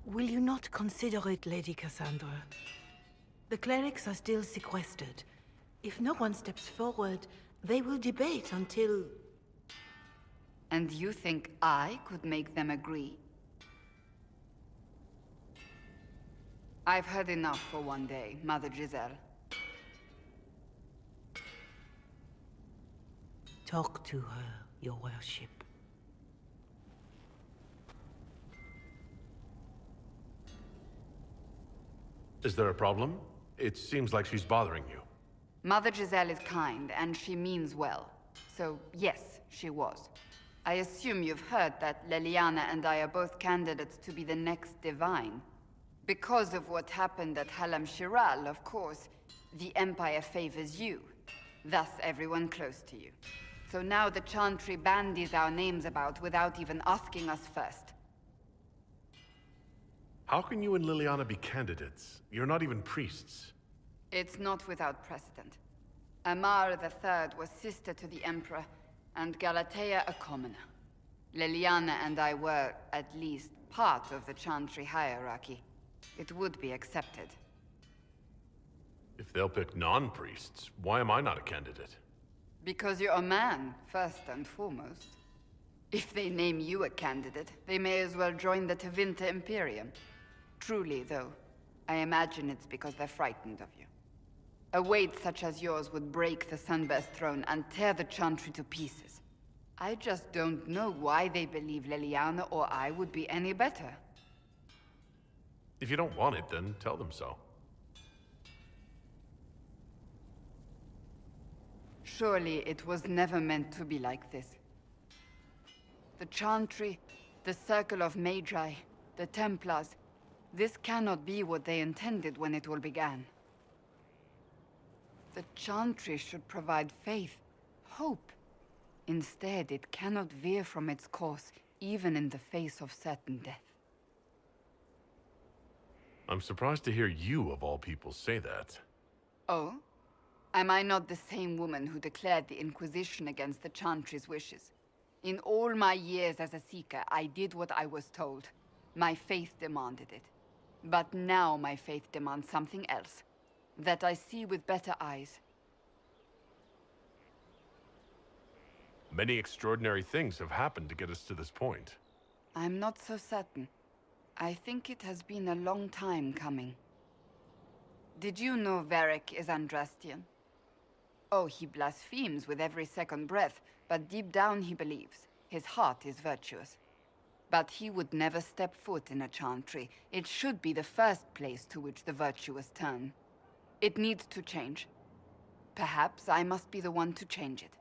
Will you not consider it, Lady Cassandra? The clerics are still sequestered. If no one steps forward, they will debate until... And you think I could make them agree? I've heard enough for one day, Mother Giselle. Talk to her, your worship. Is there a problem? It seems like she's bothering you. Mother Giselle is kind, and she means well. So, yes, she was. I assume you've heard that Leliana and I are both candidates to be the next Divine. Because of what happened at Halam Shiral, of course, the Empire favors you. Thus, everyone close to you. So now the Chantry bandies our names about without even asking us first. How can you and Liliana be candidates? You're not even priests. It's not without precedent. Amar III was sister to the Emperor, and Galatea a commoner. Liliana and I were, at least, part of the Chantry hierarchy. It would be accepted. If they'll pick non-priests, why am I not a candidate? Because you're a man, first and foremost. If they name you a candidate, they may as well join the Tevinter Imperium. Truly, though, I imagine it's because they're frightened of you. A weight such as yours would break the Sunburst throne and tear the Chantry to pieces. I just don't know why they believe Leliana or I would be any better. If you don't want it, then tell them so. Surely it was never meant to be like this. The Chantry, the Circle of Magi, the Templars, this cannot be what they intended when it all began. The Chantry should provide faith, hope. Instead, it cannot veer from its course, even in the face of certain death. I'm surprised to hear you, of all people, say that. Oh? Am I not the same woman who declared the Inquisition against the Chantry's wishes? In all my years as a Seeker, I did what I was told. My faith demanded it. But now my faith demands something else. That I see with better eyes. Many extraordinary things have happened to get us to this point. I'm not so certain. I think it has been a long time coming. Did you know Varric is Andrastian? Oh, he blasphemes with every second breath, but deep down he believes. His heart is virtuous. But he would never step foot in a Chantry. It should be the first place to which the virtuous turn. It needs to change. Perhaps I must be the one to change it.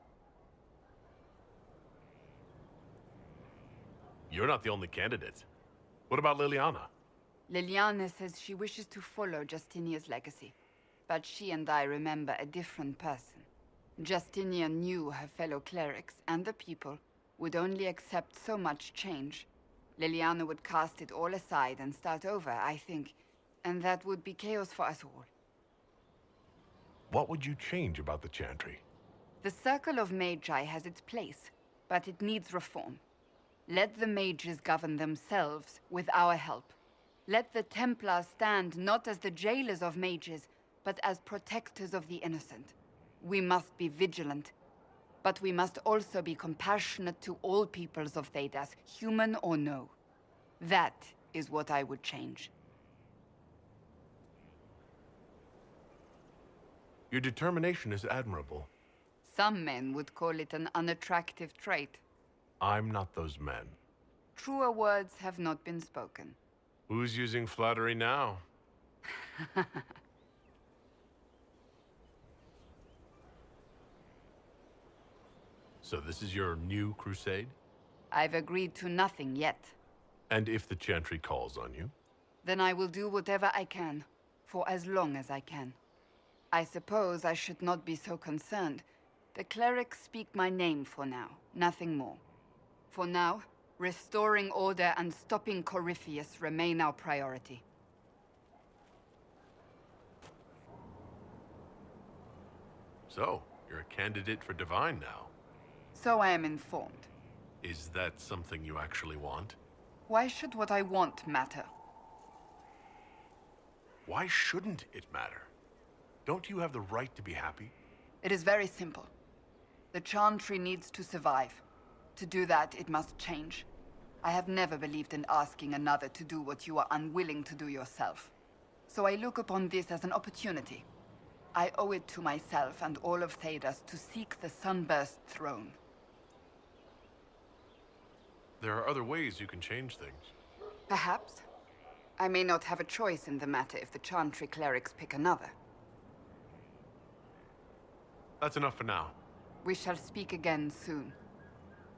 You're not the only candidate. What about Liliana? Liliana says she wishes to follow Justinia's legacy. But she and I remember a different person. Justinia knew her fellow clerics and the people would only accept so much change. Liliana would cast it all aside and start over, I think. And that would be chaos for us all. What would you change about the Chantry? The Circle of Magi has its place, but it needs reform. Let the mages govern themselves with our help. Let the Templars stand not as the jailers of mages, but as protectors of the innocent. We must be vigilant, but we must also be compassionate to all peoples of Thedas, human or no. That is what I would change. Your determination is admirable. Some men would call it an unattractive trait. I'm not those men. Truer words have not been spoken. Who's using flattery now? So this is your new crusade? I've agreed to nothing yet. And if the Chantry calls on you? Then I will do whatever I can, for as long as I can. I suppose I should not be so concerned. The clerics speak my name for now, nothing more. For now, restoring order and stopping Corypheus remain our priority. So, you're a candidate for Divine now. So I am informed. Is that something you actually want? Why should what I want matter? Why shouldn't it matter? Don't you have the right to be happy? It is very simple. The Chantry needs to survive. To do that, it must change. I have never believed in asking another to do what you are unwilling to do yourself. So I look upon this as an opportunity. I owe it to myself and all of Thedas to seek the Sunburst throne. There are other ways you can change things. Perhaps. I may not have a choice in the matter if the Chantry clerics pick another. That's enough for now. We shall speak again soon.